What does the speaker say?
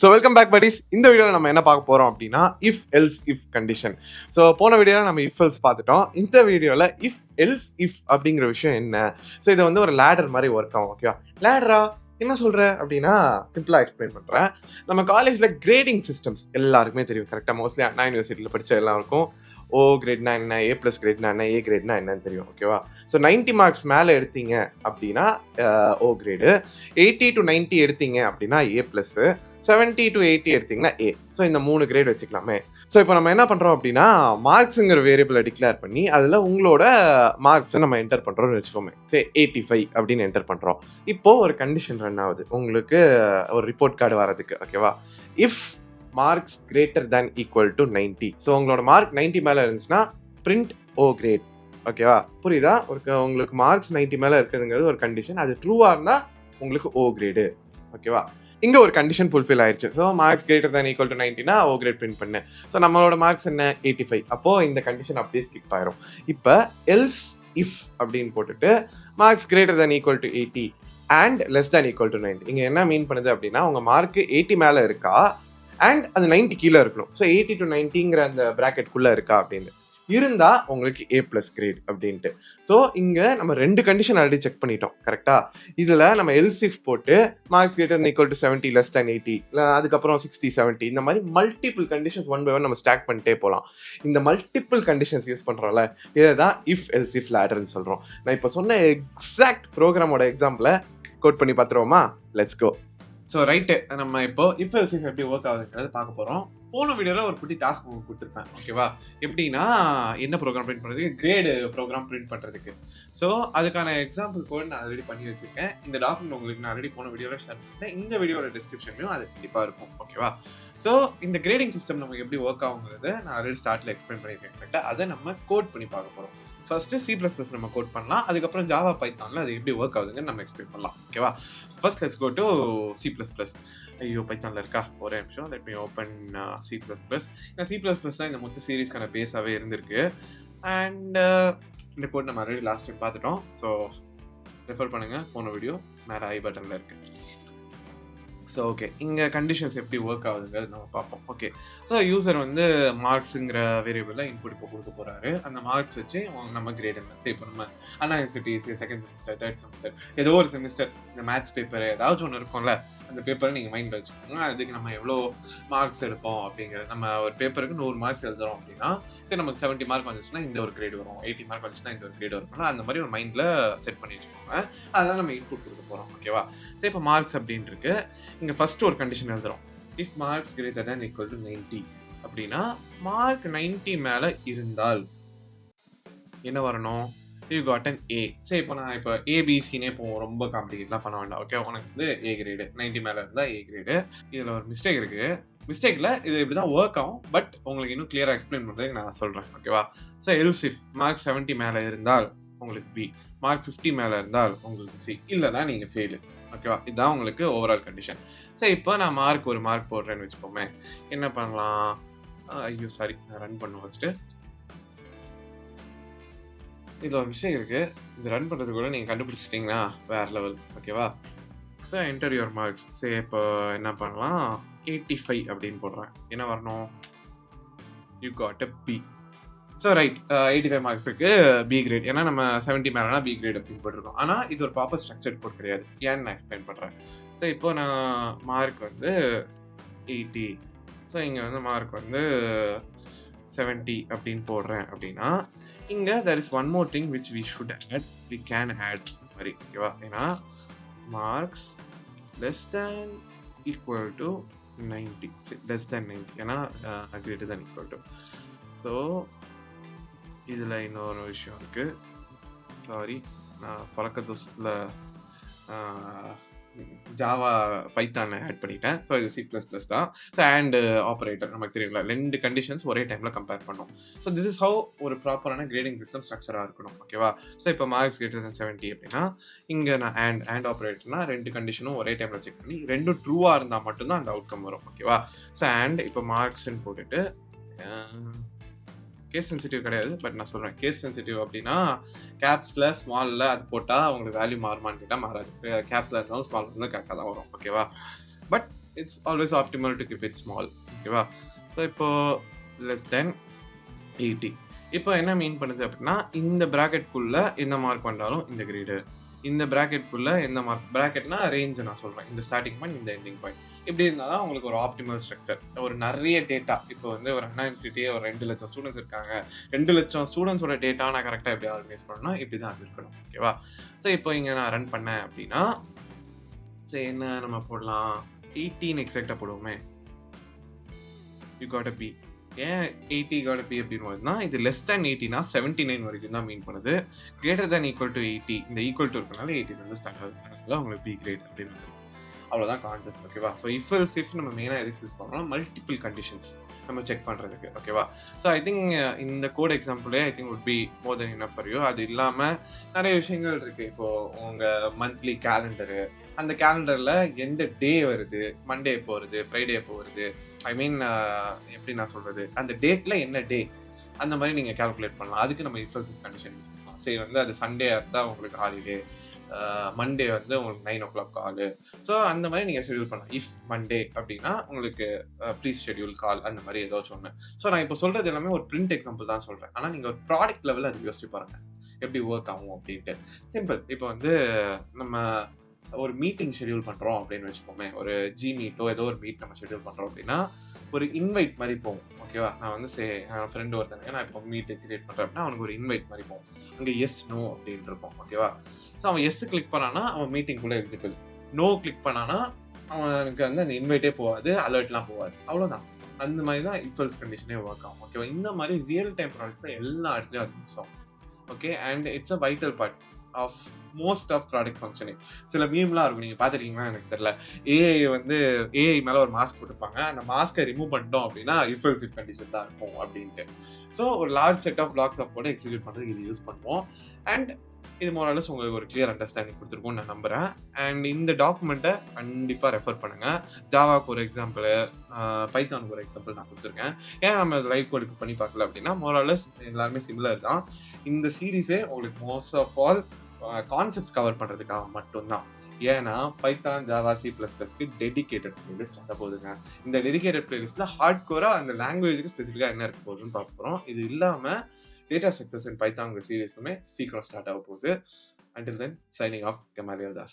So welcome back buddies. இந்த வீடியோவில் நம்ம என்ன பார்க்க போகிறோம் அப்படின்னா if else if condition. So போன வீடியோவில் நம்ம இஃப் எல்ஸ் பார்த்துட்டோம். இந்த வீடியோவில் இஃப் எல்ஸ் இஃப் அப்படிங்கிற விஷயம் என்ன? ஸோ இதை வந்து ஒரு லேடர் மாதிரி ஒர்க் ஆகும். ஓகேவா? லேடரா என்ன சொல்கிற அப்படின்னா சிம்பிளாக எக்ஸ்பிளைன் பண்ணுறேன். நம்ம காலேஜில் கிரேடிங் சிஸ்டம்ஸ் எல்லாருக்குமே தெரியும். கரெக்டாக மோஸ்ட்லி அண்ணா யூனிவர்சிட்டியில் படித்த எல்லாருக்கும் ஓ கிரேட்னா என்ன, ஏ ப்ளஸ் கிரேட்னா என்ன, ஏ கிரேட்னா என்னன்னு தெரியும். ஓகேவா? ஸோ 90 மார்க்ஸ் மேலே எடுத்தீங்க அப்படின்னா ஓ கிரேடு, 80 to 90 எடுத்தீங்க அப்படின்னா ஏ ப்ளஸ்ஸு, 70 to 80 எடுத்தீங்கன்னா ஏ. ஸோ இந்த 3 கிரேட் வச்சுக்கலாமே. ஸோ இப்போ நம்ம என்ன பண்ணுறோம் அப்படின்னா மார்க்ஸுங்கிற வேரியபிளை டிக்ளேர் பண்ணி அதில் உங்களோட மார்க்ஸை நம்ம என்டர் பண்ணுறோம்னு வச்சுக்கோமே. சரி 85 அப்படின்னு என்டர் பண்ணுறோம். இப்போது ஒரு கண்டிஷன் ரன் ஆகுது உங்களுக்கு ஒரு ரிப்போர்ட் கார்டு வரதுக்கு. ஓகேவா? If marks greater than equal to 90. So உங்களோட மார்க் 90 மேலே இருந்துச்சுன்னா பிரிண்ட் ஓ கிரேட். ஓகேவா? புரியுதா? உங்களுக்கு மார்க்ஸ் 90 மேலே இருக்குதுங்கிறது ஒரு கண்டிஷன். அது ட்ரூவாக இருந்தால் உங்களுக்கு ஓ கிரேடு. ஓகேவா? இங்கே ஒரு கண்டிஷன் ஃபுல்ஃபில் ஆயிடுச்சு. So marks greater than equal to 90னா ஓ கிரேட் பிரிண்ட் பண்ணு. ஸோ நம்மளோட மார்க்ஸ் என்ன 85. அப்போது இந்த கண்டிஷன் அப்படியே ஸ்கிப் ஆயிரும். இப்போ எல்ஸ் இஃப் அப்படின்னு போட்டுட்டு marks greater than equal to 80 and less than equal to 90. இங்கே என்ன மீன் பண்ணுது அப்படின்னா உங்கள் மார்க்கு 80 மேலே இருக்கா அண்ட் அது 90 கீழே இருக்கணும். ஸோ 80 to 90ங்கிற அந்த ப்ராக்கெட்குள்ளே இருக்கா அப்படின்னு இருந்தா உங்களுக்கு ஏ பிளஸ் கிரேட் அப்படின்ட்டு. ஸோ இங்கே நம்ம 2 கண்டிஷன் ஆல்ரெடி செக் பண்ணிட்டோம். கரெக்டா? இதில் நம்ம எல்சிஃப் போட்டு marks greater equal to 70 less than 80, அதுக்கப்புறம் 60 70 இந்த மாதிரி multiple conditions one by one நம்ம ஸ்டாக் பண்ணிட்டே போகலாம். இந்த மல்டிபிள் கண்டிஷன்ஸ் யூஸ் பண்ணுறோம்ல, இதை தான் இஃப் எல்சிஃப் லேடர்னு சொல்கிறோம். நான் இப்போ சொன்ன எக்ஸாக்ட் ப்ரோக்ராமோட எக்ஸாம்பிளை கோட் பண்ணி பார்த்துருவோமா? Let's go. ஸோ ரைட்டு, நம்ம இப்போ இஃப் எல்ஸ் இஃப் எப்படி ஒர்க் ஆகுதுங்கிறது பார்க்க போகிறோம். போன வீடியோவில் ஒரு குட்டி டாஸ்க் உங்களுக்கு கொடுத்துருப்பேன். ஓகேவா? எப்படின்னா என்ன ப்ரோக்ராம் பிரிண்ட் பண்ணுறதுக்கு, கிரேடு ப்ரோக்ராம் பிரிண்ட் பண்ணுறதுக்கு. ஸோ அதுக்கான எக்ஸாம்பிள் கோட் நான் ஆல்ரெடி பண்ணி வச்சுருக்கேன். இந்த டாக்குமெண்ட் உங்களுக்கு நான் ஆல்ரெடி போன வீடியோவில் ஷேர் பண்ணிட்டேன். இந்த வீடியோட டிஸ்கிரிப்ஷன்லையும் அது கண்டிப்பாக இருக்கும். ஓகேவா? ஸோ இந்த கிரேடிங் சிஸ்டம் நமக்கு எப்படி ஒர்க் ஆகுங்கிறது நான் ஆல்ரெடி ஸ்டார்ட்டில் எக்ஸ்பிளைன் பண்ணியிருக்கேன். கரெக்டாக அதை நம்ம கோட் பண்ணி பார்க்க போகிறோம். ஃபர்ஸ்ட்டு C++ நம்ம கோட் பண்ணலாம். அதுக்கப்புறம் ஜாவா பைத்தானில் அது எப்படி ஒர்க் ஆகுதுன்னு நம்ம எக்ஸ்பிளைன் பண்ணலாம். ஓகேவா? First let's go to C++. ஐயோ பைத்தானில் இருக்கா? ஒரே நிமிஷம். Let me open C++. ஏன்னா C++ தான் இந்த மொத்த சீரீஸ்க்கான பேஸாகவே இருந்திருக்கு. அண்ட் இந்த கோட் நம்ம ஆல்ரெடி லாஸ்ட் டைம் பார்த்துட்டோம். ஸோ ரெஃபர் பண்ணுங்கள், போன வீடியோ மேலே ஐ பட்டனில் இருக்குது. ஸோ ஓகே, இங்கே கண்டிஷன்ஸ் எப்படி ஒர்க் ஆகுதுங்கிறது நம்ம பார்ப்போம். ஓகே, ஸோ யூசர் வந்து மார்க்ஸுங்கிற வேரியபிளில் இன்புட் இப்போ கொடுக்க போகிறாரு. அந்த மார்க்ஸ் வச்சு நம்ம கிரேட் என்ன சரி. இப்போ நம்ம Anna university second semester, third semester, ஏதோ ஒரு செமிஸ்டர் இந்த மேத்ஸ் பேப்பர் ஏதாச்சும் ஒன்று இருக்கும்ல, அந்த பேப்பரை நீங்கள் மைண்டில் வச்சுக்கோங்க. அதுக்கு நம்ம எவ்வளோ மார்க்ஸ் எடுப்போம் அப்படிங்கிறது. நம்ம ஒரு பேப்பருக்கு 100 மார்க்ஸ் எழுதுறோம் அப்படின்னா சரி நமக்கு 70 மார்க் வந்துச்சுன்னா இந்த ஒரு கிரேட் வரும், 80 மார்க் வந்துச்சுன்னா இந்த ஒரு கிரேட் வரும். அந்த மாதிரி ஒரு மைண்டில் செட் பண்ணி வச்சுக்கோங்க. அதெல்லாம் நம்ம இன்புட் கொடுக்க போகிறோம். ஓகேவா? சரி, இப்போ மார்க்ஸ் அப்படின்னு இருக்கு. இங்கே ஃபர்ஸ்ட் ஒரு கண்டிஷன் எழுதுறோம். If marks greater than equal to 90 அப்படின்னா மார்க் 90 மேலே இருந்தால் என்ன வரணும்? You got an A. சரி, இப்போ நான் இப்போ ஏபிசினே போவோம். ரொம்ப காம்ப்ளிகேட்லாம் பண்ண வேண்டாம். ஓகே, உனக்கு வந்து ஏ கிரேடு 90 மேலே இருந்தால் ஏ கிரேடு. இதில் ஒரு மிஸ்டேக் இருக்குது. மிஸ்டேக்கில் இது இப்படி தான் ஒர்க் ஆகும். பட் உங்களுக்கு இன்னும் கிளியராக எக்ஸ்பிளைன் பண்ணுறதுக்கு நான் சொல்கிறேன். ஓகேவா? ஸோ எல்சிஃப் மார்க் 70 மேலே இருந்தால் உங்களுக்கு பி, மார்க் 50 மேலே இருந்தால் உங்களுக்கு சி, இல்லைனா நீங்கள் ஃபெயிலு. ஓகேவா? இதுதான் உங்களுக்கு ஓவரால் கண்டிஷன். சரி, இப்போ நான் ஒரு மார்க் போடுறேன்னு வச்சுப்போமே. என்ன பண்ணலாம்? ஐயோ சாரி, நான் ரன் பண்ணுவேன் ஃபஸ்ட்டு. இதில் ஒரு விஷயம் இருக்குது. இது ரன் பண்ணுறது கூட நீங்கள் கண்டுபிடிச்சிட்டிங்கன்னா வேறு லெவல். ஓகேவா? So enter your marks. சரி, இப்போ என்ன பண்ணலாம்? 85 அப்படின்னு போடுறேன். என்ன வரணும்? You got a B. So right, 85 மார்க்ஸுக்கு பி கிரேட். ஏன்னா நம்ம 70 மேலேனா பி கிரேட் அப்படின்னு போட்டிருக்கோம். ஆனால் இது ஒரு ப்ராப்பர் ஸ்ட்ரக்சர்ட் கோட் கிடையாது. ஏன்னு நான் எக்ஸ்பிளைன் பண்ணுறேன். ஸோ இப்போ நான் மார்க் வந்து 80, ஸோ இங்கே வந்து மார்க் வந்து 70 அப்படின்னு போடுறேன் அப்படின்னா இங்கே there is one more thing which we should add. We can add மாதிரி. ஓகேவா? ஏன்னா marks less than equal to 90, less than 90, ஏன்னா greater than equal to. So இதில் இன்னொரு விஷயம் இருக்குது. சாரி, நான் பழக்க தோசத்தில் ஜாவா பைத்தானை ஆட் பண்ணிட்டேன். ஸோ இது C++ தான். ஸோ அண்ட் ஆப்ரேட்டர் நமக்கு தெரியுங்களா, 2 கண்டிஷன்ஸ் ஒரே டைமில் கம்பேர் பண்ணோம். ஸோ திஸ் இஸ் ஹவு ஒரு ப்ராப்பரான கிரேடிங் சிஸ்டம் ஸ்ட்ரக்சராக இருக்கணும். ஓகேவா? ஸோ இப்போ மார்க்ஸ் கிரேட்டர் தென் 70 அப்படின்னா இங்கே நான் அண்ட் ஆப்ரேட்டர்னா 2 கண்டிஷனும் ஒரே டைமில் செக் பண்ணி 2 ட்ரூவாக இருந்தால் மட்டும்தான் அந்த அவுட்கம் வரும். ஓகேவா? ஸோ அண்ட் இப்போ மார்க்ஸ்ன்னு போட்டுட்டு கேஸ் சென்சிட்டிவ் கிடையாது, பட் நான் சொல்கிறேன் கேஸ் சென்சிட்டிவ் அப்படின்னா கேப்ஸில் ஸ்மாலில் அது போட்டால் உங்களுக்கு வேல்யூ மாறுமான்னு கேட்டால் மாறாது. கேப்ஸில் இருந்தாலும் ஸ்மால் இருந்தால் கரெக்டாக தான் வரும். ஓகேவா? But it's always optimal to keep it small. ஓகேவா? ஸோ இப்போ லெஸ் தென் 80. இப்போ என்ன மீன் பண்ணுது அப்படின்னா, இந்த பிராக்கெட்குள்ள எந்த மார்க் வந்தாலும் இந்த கிரேடு, இந்த பிராக்கெட்குள்ள எந்த மார்க், பிராக்கெட்னா ரேஞ்ச் நான் சொல்றேன், இந்த ஸ்டார்டிங் பாயிண்ட் இந்த எண்டிங் பாயிண்ட், இப்படி இருந்தால் தான் உங்களுக்கு ஒரு ஆப்டிமல் ஸ்ட்ரக்சர். ஒரு நிறைய டேட்டா, இப்போ வந்து ஒரு அண்ணா யூனிவர்சிட்டியே ஒரு 2 லட்சம் ஸ்டூடெண்ட்ஸ் இருக்காங்க, 2 லட்சம் ஸ்டூடெண்ட்ஸோட டேட்டா நான் கரெக்டாக எப்படி ஆர்கனைஸ் பண்ணணும், இப்படி தான் அது இருக்கணும். ஓகேவா? ஸோ இப்போ இங்கே நான் ரன் பண்ணேன் அப்படின்னா, ஸோ என்ன நம்ம போடலாம், 18 எக்ஸாக்டாக போடுவோமே. You got a B. ஏன் 80 காட் பி அப்படின்னு வருதுன்னா, இது லெஸ் தேன் 80னா 79 வரைக்கும் தான் மீன் பண்ணுது. கிரேட்டர் தேன் ஈக்குவல் டு 80, இந்த ஈக்குவல் டு இருக்கனால 80 வந்து ஸ்டார்ட் ஆகுது. அதனால உங்களுக்கு பி கிரேட் அப்படின்னு வந்துடும். அவ்வளோதான் கான்செப்ட். ஓகேவா? ஸோ இஃப் எல்ஸ் இஃப் நம்ம மெயினாக எதுக்கு யூஸ் பண்ணுறோம், மல்டிபிள் கண்டிஷன்ஸ் நம்ம செக் பண்ணுறதுக்கு. ஓகேவா? ஸோ ஐ திங்க் இந்த கோட் எக்ஸாம்பிளே I think would be more than enough for you. அது இல்லாமல் நிறைய விஷயங்கள் இருக்குது. இப்போது உங்கள் மந்த்லி கேலண்டரு, அந்த கேலண்டரில் எந்த டே வருது, மண்டே எப்போ வருது, ஃப்ரைடே எப்போ வருது, ஐ மீன் எப்படி நான் சொல்கிறது, அந்த டேட்டில் என்ன டே, அந்த மாதிரி நீங்கள் கால்குலேட் பண்ணலாம். அதுக்கு நம்ம if else if condition use பண்ணலாம். சரி, வந்து அது சண்டே இருந்தால் உங்களுக்கு ஹாலிடே, மண்டே வந்து உங்களுக்கு 9 o'clock கால். ஸோ அந்த மாதிரி நீங்கள் ஷெடியூல் பண்ணலாம். இஃப் மண்டே அப்படின்னா உங்களுக்கு ப்ளீஸ் ஷெடியூல் கால், அந்த மாதிரி ஏதாச்சும் ஒன்று. ஸோ நான் இப்போ சொல்கிறது எல்லாமே ஒரு பிரிண்ட் எக்ஸாம்பிள் தான் சொல்கிறேன். ஆனால் நீங்கள் ஒரு ப்ராடக்ட் லெவலில் அது யோசிச்சு பாருங்கள் எப்படி ஒர்க் ஆகும் அப்படின்ட்டு. சிம்பிள். இப்போ வந்து நம்ம ஒரு மீட்டிங் ஷெடியூல் பண்ணுறோம் அப்படின்னு வச்சுக்கோமே, ஒரு ஜி மீட்டோ ஏதோ ஒரு மீட் நம்ம ஷெடியூல் பண்ணுறோம் அப்படின்னா, ஒரு இன்வைட் மாதிரி போகும். ஓகேவா? நான் வந்து ஃப்ரெண்டு ஒருத்தனுக்கு நான் இப்போ மீட் கிரியேட் பண்ணுறேன் அப்படின்னா அவனுக்கு ஒரு இன்வைட் மாதிரி போகும். அங்கே எஸ் நோ அப்படின்னு இருக்கும். ஓகேவா? ஸோ அவன் எஸ் கிளிக் பண்ணானா அவன் மீட்டிங் கூட எலிஜிபிள், நோ கிளிக் பண்ணானா அவனுக்கு வந்து அந்த இன்வைட்டே போகாது, அலர்ட்லாம் போகாது. அவ்வளோதான். அந்த மாதிரி தான் இஃப் எல்ஸ் கண்டிஷனே ஒர்க் ஆகும். ஓகேவா? இந்த மாதிரி ரியல் டைம் ப்ராடக்ட்ஸில் எல்லா இடத்துலையும் அது யூஸ் ஆகும். Okay, and it's a vital part of most of product functioning. சில மீம்லாம் இருக்கும், நீங்கள் பார்த்துருக்கீங்களா எனக்கு தெரியல. ஏஐ மேலே ஒரு மாஸ்க் போட்டுப்பாங்க, அந்த மாஸ்க்கை ரிமூவ் பண்ணிட்டோம் அப்படின்னா இஃப் எல்ஸ் இஃப் கண்டிஷன் தான் இருக்கும் அப்படின்ட்டு. ஸோ ஒரு large set of blocks of கூட எக்ஸிக்யூட் பண்ணுறதுக்கு இது யூஸ் பண்ணுவோம். அண்ட் இது மோரலஸ் உங்களுக்கு ஒரு கிளியர் அண்டர்ஸ்டாண்டிங் கொடுத்துருக்கும்னு நான் நம்புகிறேன். அண்ட் இந்த டாக்குமெண்ட்டை கண்டிப்பாக ரெஃபர் பண்ணுங்கள். ஜாவாக்கு ஒரு எக்ஸாம்பிள், பைத்தானுக்கு ஒரு எக்ஸாம்பிள் நான் கொடுத்துருக்கேன். ஏன் நம்ம லைவ் கோட் இப்போ பண்ணி பார்க்கல அப்படின்னா, மோரலஸ் எல்லாருமே சிமிலர் தான். இந்த சீரீஸே உங்களுக்கு most of all concepts cover பண்ணுறதுக்காக மட்டும்தான். ஏன்னா பைத்தான், ஜாவா, C++க்கு டெடிகேட்டட் பிளேலிஸ்ட் வர போகுதுங்க. இந்த டெடிகேட்டட் பிளேலிஸ்ட்டில் ஹார்ட் கோராக அந்த லாங்குவேஜுக்கு ஸ்பெசிஃபிக்காக என்ன இருக்க போகுதுன்னு பார்க்க போகிறோம். இது இல்லாமல் டேட்டா ஸ்ட்ரக்சர்ஸ் இன் பைத்தான்ங்கிற சீரீஸுமே சீக்கிரம் ஸ்டார்ட் ஆக போகுது. Until then, signing off, Gamaliel Das.